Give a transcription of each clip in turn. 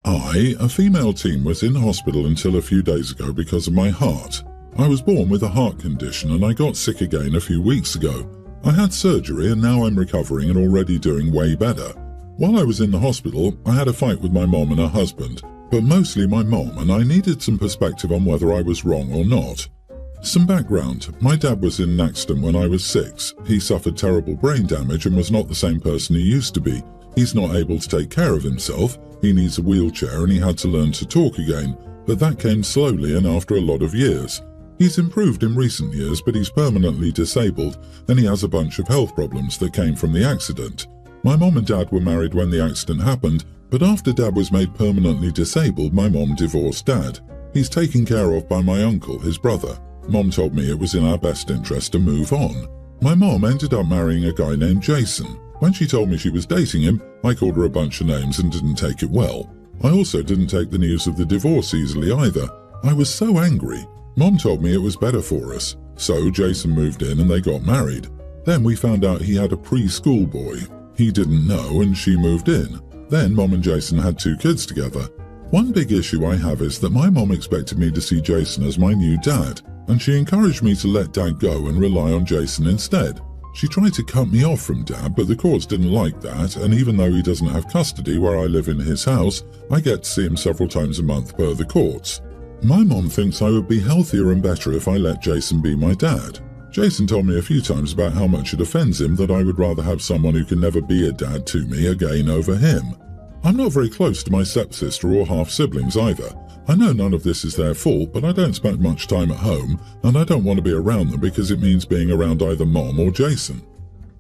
I, a female teen, was in hospital until a few days ago because of my heart. I was born with a heart condition and I got sick again a few weeks ago. I had surgery and now I'm recovering and already doing way better. While I was in the hospital, I had a fight with my mom and her husband, but mostly my mom, and I needed some perspective on whether I was wrong or not. Some background. My dad was in an accident when I was 6. He suffered terrible brain damage and was not the same person he used to be. He's not able to take care of himself. He needs a wheelchair and he had to learn to talk again, but that came slowly and after a lot of years. He's improved in recent years, but he's permanently disabled and he has a bunch of health problems that came from the accident. My mom and dad were married when the accident happened, but after dad was made permanently disabled, my mom divorced dad. He's taken care of by my uncle, his brother. Mom told me it was in our best interest to move on. My mom ended up marrying a guy named Jason. When she told me she was dating him, I called her a bunch of names and didn't take it well. I also didn't take the news of the divorce easily either. I was so angry. Mom told me it was better for us. So Jason moved in and they got married. Then we found out he had a preschool boy. He didn't know and she moved in. Then Mom and Jason had 2 kids together. One big issue I have is that my mom expected me to see Jason as my new dad, and she encouraged me to let dad go and rely on Jason instead. She tried to cut me off from dad, but the courts didn't like that, and even though he doesn't have custody where I live in his house, I get to see him several times a month per the courts. My mom thinks I would be healthier and better if I let Jason be my dad. Jason told me a few times about how much it offends him that I would rather have someone who can never be a dad to me again over him. I'm not very close to my stepsister or half-siblings either. I know none of this is their fault, but I don't spend much time at home, and I don't want to be around them because it means being around either Mom or Jason.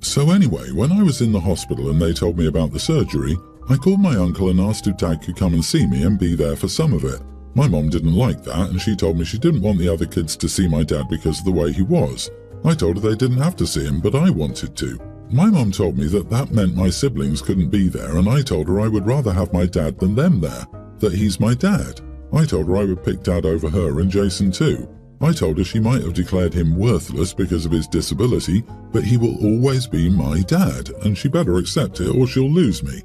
So anyway, when I was in the hospital and they told me about the surgery, I called my uncle and asked if Dad could come and see me and be there for some of it. My mom didn't like that, and she told me she didn't want the other kids to see my dad because of the way he was. I told her they didn't have to see him, but I wanted to. My mom told me that that meant my siblings couldn't be there, and I told her I would rather have my dad than them there, that he's my dad. I told her I would pick Dad over her and Jason too. I told her she might have declared him worthless because of his disability, but he will always be my dad, and she better accept it or she'll lose me.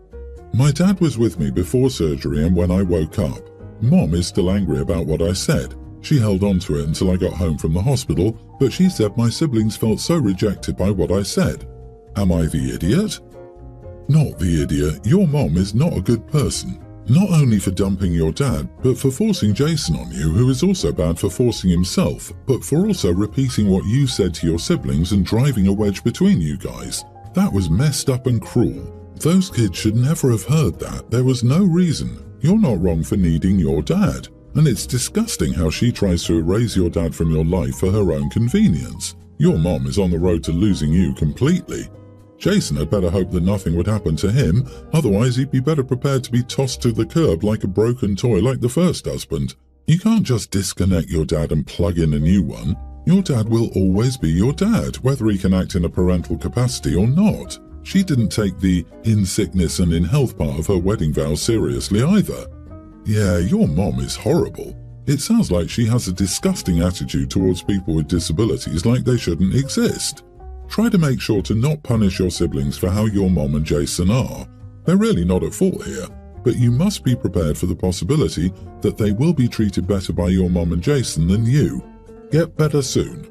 My dad was with me before surgery and when I woke up. Mom is still angry about what I said. She held on to it until I got home from the hospital, but she said my siblings felt so rejected by what I said. Am I the idiot? Not the idiot. Your mom is not a good person. Not only for dumping your dad, but for forcing Jason on you, who is also bad for forcing himself, but for also repeating what you said to your siblings and driving a wedge between you guys. That was messed up and cruel. Those kids should never have heard that. There was no reason. You're not wrong for needing your dad. And it's disgusting how she tries to erase your dad from your life for her own convenience. Your mom is on the road to losing you completely. Jason had better hope that nothing would happen to him, otherwise he'd be better prepared to be tossed to the curb like a broken toy like the first husband. You can't just disconnect your dad and plug in a new one. Your dad will always be your dad, whether he can act in a parental capacity or not. She didn't take the in sickness and in health part of her wedding vows seriously either. Yeah, your mom is horrible. It sounds like she has a disgusting attitude towards people with disabilities like they shouldn't exist. Try to make sure to not punish your siblings for how your mom and Jason are. They're really not at fault here, but you must be prepared for the possibility that they will be treated better by your mom and Jason than you. Get better soon.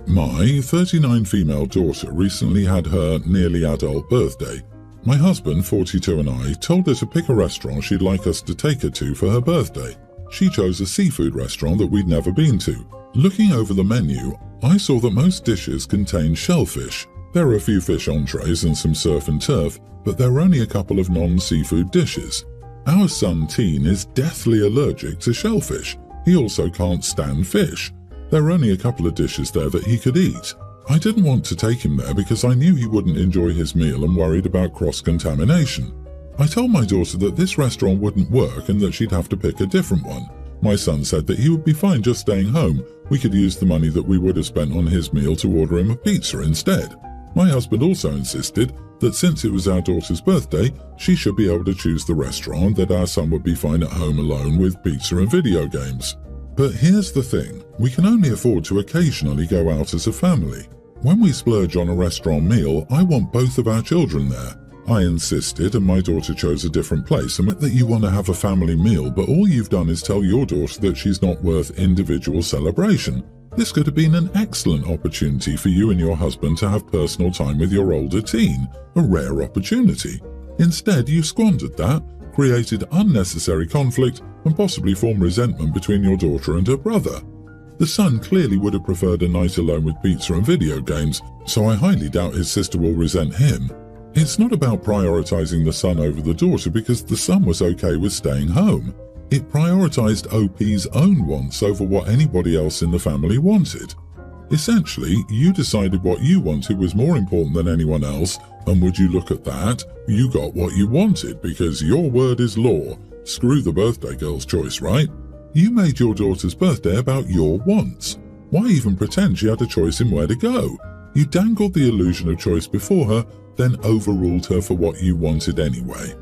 My 39 female daughter recently had her nearly adult birthday. My husband, 42, and I told her to pick a restaurant she'd like us to take her to for her birthday. She chose a seafood restaurant that we'd never been to. Looking over the menu, I saw that most dishes contain shellfish. There are a few fish entrees and some surf and turf, but there are only a couple of non-seafood dishes. Our son Teen is deathly allergic to shellfish. He also can't stand fish. There are only a couple of dishes there that he could eat. I didn't want to take him there because I knew he wouldn't enjoy his meal and worried about cross-contamination. I told my daughter that this restaurant wouldn't work and that she'd have to pick a different one. My son said that he would be fine just staying home. We could use the money that we would have spent on his meal to order him a pizza instead. My husband also insisted that since it was our daughter's birthday, she should be able to choose the restaurant, that our son would be fine at home alone with pizza and video games. But here's the thing, we can only afford to occasionally go out as a family. When we splurge on a restaurant meal, I want both of our children there. I insisted and my daughter chose a different place and that you want to have a family meal, but all you've done is tell your daughter that she's not worth individual celebration. This could have been an excellent opportunity for you and your husband to have personal time with your older teen, a rare opportunity. Instead, you squandered that, created unnecessary conflict, and possibly formed resentment between your daughter and her brother. The son clearly would have preferred a night alone with pizza and video games, so I highly doubt his sister will resent him. It's not about prioritizing the son over the daughter because the son was okay with staying home. It prioritized OP's own wants over what anybody else in the family wanted. Essentially, you decided what you wanted was more important than anyone else, and would you look at that? You got what you wanted because your word is law. Screw the birthday girl's choice, right? You made your daughter's birthday about your wants. Why even pretend she had a choice in where to go? You dangled the illusion of choice before her, then overruled her for what you wanted anyway.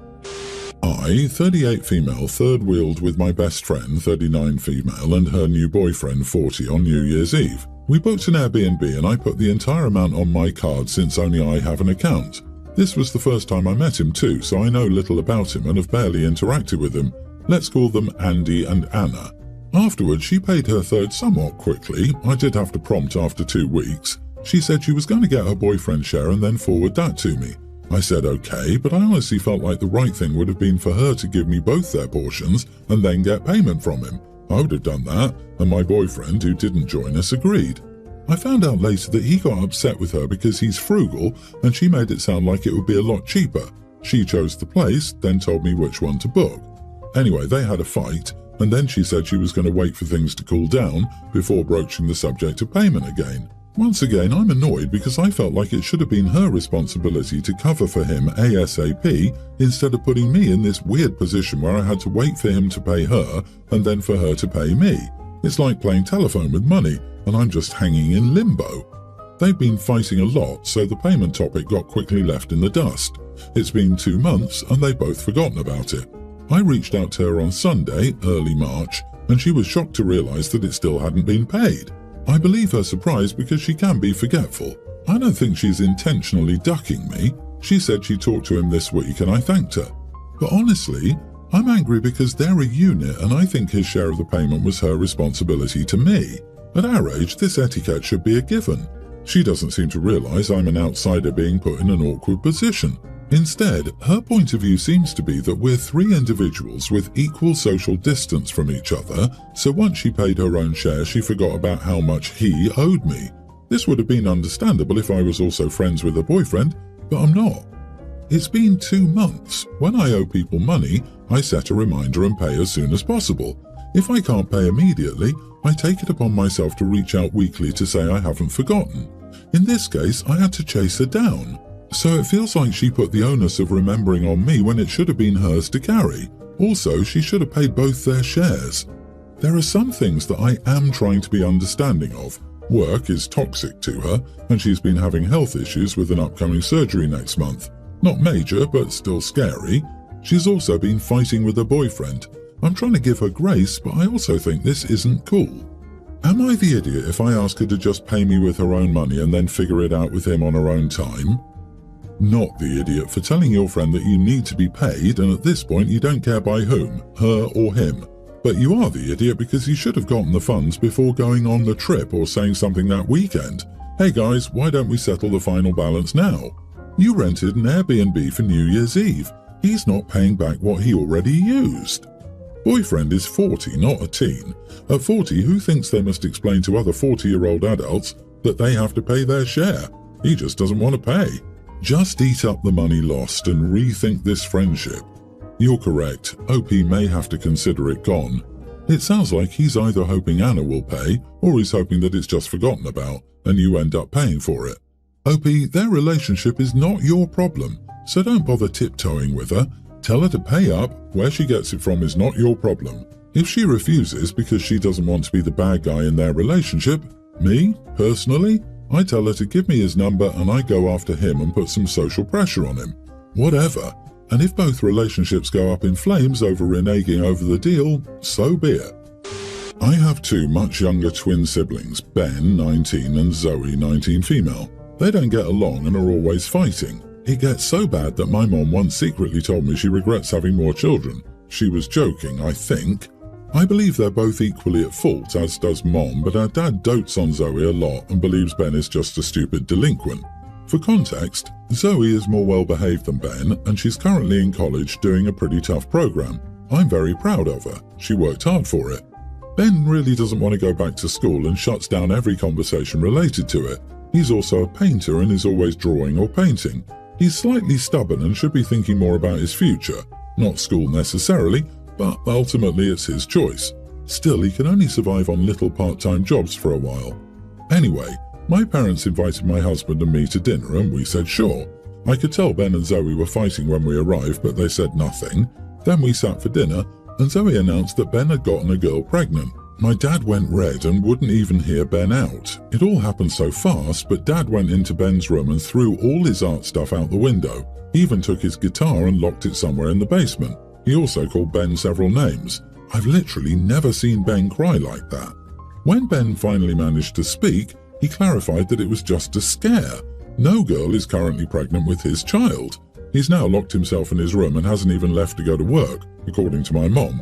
I, 38 female, third-wheeled with my best friend, 39 female, and her new boyfriend, 40, on New Year's Eve. We booked an Airbnb and I put the entire amount on my card since only I have an account. This was the first time I met him too, so I know little about him and have barely interacted with him. Let's call them Andy and Anna. Afterwards, she paid her third somewhat quickly. I did have to prompt after 2 weeks. She said she was going to get her boyfriend's share and then forward that to me. I said okay, but I honestly felt like the right thing would have been for her to give me both their portions and then get payment from him. I would have done that, and my boyfriend, who didn't join us, agreed. I found out later that he got upset with her because he's frugal and she made it sound like it would be a lot cheaper. She chose the place, then told me which one to book. Anyway, they had a fight, and then she said she was going to wait for things to cool down before broaching the subject of payment again. Once again, I'm annoyed because I felt like it should have been her responsibility to cover for him ASAP instead of putting me in this weird position where I had to wait for him to pay her and then for her to pay me. It's like playing telephone with money, and I'm just hanging in limbo. They've been fighting a lot, so the payment topic got quickly left in the dust. It's been 2 months, and they've both forgotten about it. I reached out to her on Sunday, early March, and she was shocked to realize that it still hadn't been paid. I believe her surprise because she can be forgetful. I don't think she's intentionally ducking me. She said she talked to him this week and I thanked her. But honestly, I'm angry because they're a unit and I think his share of the payment was her responsibility to me. At our age, this etiquette should be a given. She doesn't seem to realize I'm an outsider being put in an awkward position. Instead, her point of view seems to be that we're 3 individuals with equal social distance from each other, so once she paid her own share, she forgot about how much he owed me. This would have been understandable if I was also friends with her boyfriend, but I'm not. It's been 2 months. When I owe people money, I set a reminder and pay as soon as possible. If I can't pay immediately, I take it upon myself to reach out weekly to say I haven't forgotten. In this case, I had to chase her down. So it feels like she put the onus of remembering on me when it should have been hers to carry. Also, she should have paid both their shares. There are some things that I am trying to be understanding of. Work is toxic to her, and she's been having health issues with an upcoming surgery next month. Not major, but still scary. She's also been fighting with her boyfriend. I'm trying to give her grace, but I also think this isn't cool. Am I the idiot if I ask her to just pay me with her own money and then figure it out with him on her own time? Not the idiot for telling your friend that you need to be paid and at this point you don't care by whom, her or him. But you are the idiot because you should have gotten the funds before going on the trip or saying something that weekend. Hey guys, why don't we settle the final balance now? You rented an Airbnb for New Year's Eve. He's not paying back what he already used. Boyfriend is 40, not a teen. At 40, who thinks they must explain to other 40-year-old adults that they have to pay their share? He just doesn't want to pay. Just eat up the money lost and rethink this friendship. You're correct, OP may have to consider it gone. It sounds like he's either hoping Anna will pay, or he's hoping that it's just forgotten about, and you end up paying for it. OP, their relationship is not your problem, so don't bother tiptoeing with her. Tell her to pay up, where she gets it from is not your problem. If she refuses because she doesn't want to be the bad guy in their relationship, me, personally, I tell her to give me his number and I go after him and put some social pressure on him. Whatever. And if both relationships go up in flames over reneging over the deal, so be it. I have 2 much younger twin siblings, Ben, 19, and Zoe, 19 female. They don't get along and are always fighting. It gets so bad that my mom once secretly told me she regrets having more children. She was joking, I think. I believe they're both equally at fault, as does Mom, but our dad dotes on Zoe a lot and believes Ben is just a stupid delinquent. For context, Zoe is more well-behaved than Ben, and she's currently in college doing a pretty tough program. I'm very proud of her. She worked hard for it. Ben really doesn't want to go back to school and shuts down every conversation related to it. He's also a painter and is always drawing or painting. He's slightly stubborn and should be thinking more about his future. Not school necessarily, but ultimately it's his choice. Still, he can only survive on little part-time jobs for a while. Anyway, my parents invited my husband and me to dinner and we said sure. I could tell Ben and Zoe were fighting when we arrived, but they said nothing. Then we sat for dinner and Zoe announced that Ben had gotten a girl pregnant. My dad went red and wouldn't even hear Ben out. It all happened so fast, but Dad went into Ben's room and threw all his art stuff out the window. He even took his guitar and locked it somewhere in the basement. He also called Ben several names. I've literally never seen Ben cry like that. When Ben finally managed to speak, he clarified that it was just a scare. No girl is currently pregnant with his child. He's now locked himself in his room and hasn't even left to go to work, according to my mom.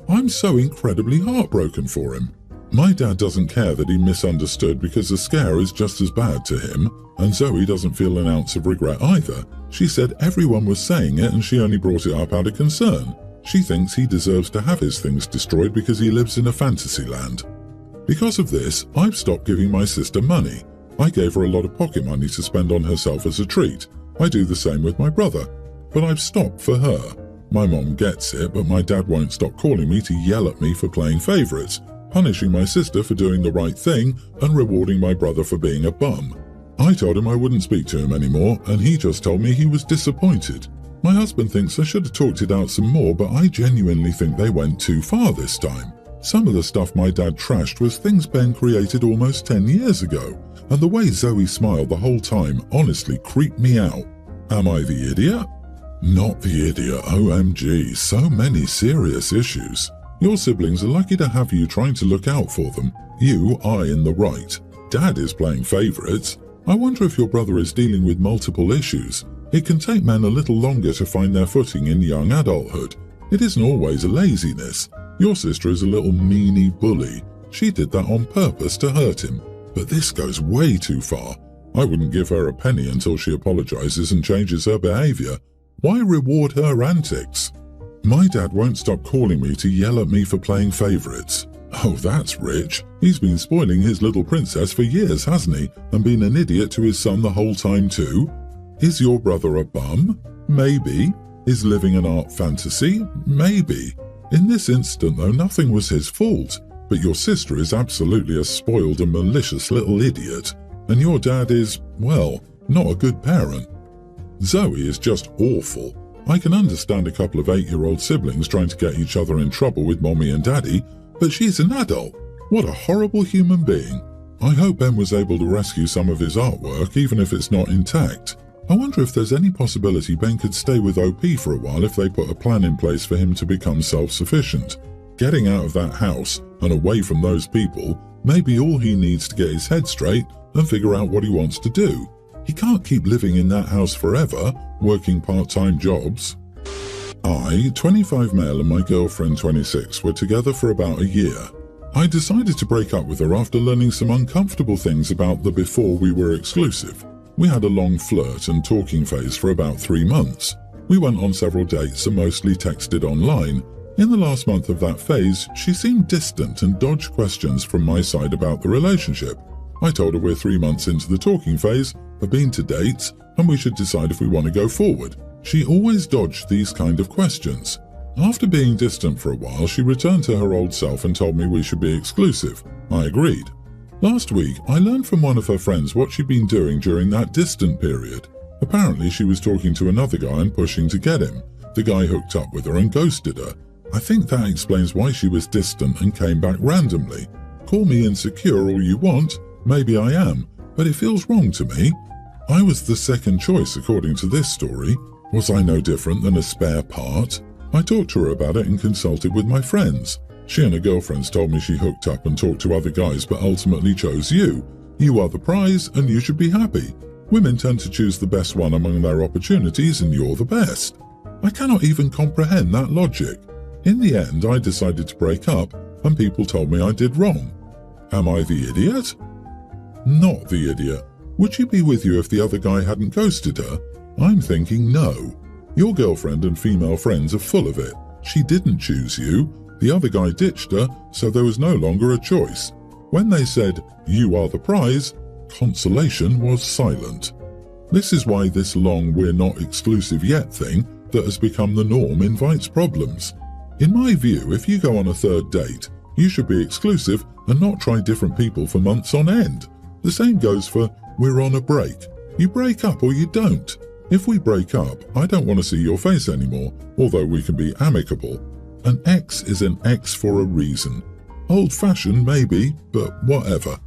I'm so incredibly heartbroken for him. My dad doesn't care that he misunderstood because the scare is just as bad to him, and Zoe doesn't feel an ounce of regret either. She said everyone was saying it and she only brought it up out of concern. She thinks he deserves to have his things destroyed because he lives in a fantasy land. Because of this, I've stopped giving my sister money. I gave her a lot of pocket money to spend on herself as a treat. I do the same with my brother. But I've stopped for her. My mom gets it, but my dad won't stop calling me to yell at me for playing favourites, punishing my sister for doing the right thing and rewarding my brother for being a bum. I told him I wouldn't speak to him anymore, and he just told me he was disappointed. My husband thinks I should have talked it out some more, but I genuinely think they went too far this time. Some of the stuff my dad trashed was things Ben created almost 10 years ago, and the way Zoe smiled the whole time honestly creeped me out. Am I the idiot? Not the idiot, OMG, so many serious issues. Your siblings are lucky to have you trying to look out for them. You are in the right. Dad is playing favourites. I wonder if your brother is dealing with multiple issues. It can take men a little longer to find their footing in young adulthood. It isn't always a laziness. Your sister is a little meanie bully. She did that on purpose to hurt him. But this goes way too far. I wouldn't give her a penny until she apologizes and changes her behavior. Why reward her antics? My dad won't stop calling me to yell at me for playing favorites. Oh, that's rich. He's been spoiling his little princess for years, hasn't he? And been an idiot to his son the whole time too? Is your brother a bum? Maybe. Is living an art fantasy? Maybe. In this instant, though, nothing was his fault. But your sister is absolutely a spoiled and malicious little idiot. And your dad is, well, not a good parent. Zoe is just awful. I can understand a couple of 8-year-old siblings trying to get each other in trouble with mommy and daddy, but she's an adult. What a horrible human being. I hope Ben was able to rescue some of his artwork, even if it's not intact. I wonder if there's any possibility Ben could stay with OP for a while if they put a plan in place for him to become self-sufficient. Getting out of that house and away from those people may be all he needs to get his head straight and figure out what he wants to do. He can't keep living in that house forever, working part-time jobs. I, 25 male, and my girlfriend, 26, were together for about a year. I decided to break up with her after learning some uncomfortable things about the before we were exclusive. We had a long flirt and talking phase for about 3 months. We went on several dates and mostly texted online. In the last month of that phase, she seemed distant and dodged questions from my side about the relationship. I told her we're 3 months into the talking phase, have been to dates, and we should decide if we want to go forward. She always dodged these kind of questions. After being distant for a while, she returned to her old self and told me we should be exclusive. I agreed. Last week, I learned from one of her friends what she'd been doing during that distant period. Apparently, she was talking to another guy and pushing to get him. The guy hooked up with her and ghosted her. I think that explains why she was distant and came back randomly. Call me insecure all you want, maybe I am, but it feels wrong to me. I was the second choice according to this story. Was I no different than a spare part? I talked to her about it and consulted with my friends. She and her girlfriends told me she hooked up and talked to other guys but ultimately chose you. You are the prize and you should be happy. Women tend to choose the best one among their opportunities and you're the best. I cannot even comprehend that logic. In the end, I decided to break up and people told me I did wrong. Am I the idiot? Not the idiot. Would she be with you if the other guy hadn't ghosted her? I'm thinking no. Your girlfriend and female friends are full of it. She didn't choose you. The other guy ditched her, so there was no longer a choice. When they said, "You are the prize," consolation was silent. This is why this long "we're not exclusive yet" thing that has become the norm invites problems. In my view, if you go on a third date, you should be exclusive and not try different people for months on end. The same goes for "we're on a break." You break up or you don't. If we break up, I don't want to see your face anymore, although we can be amicable. An ex is an ex for a reason. Old-fashioned maybe, but whatever.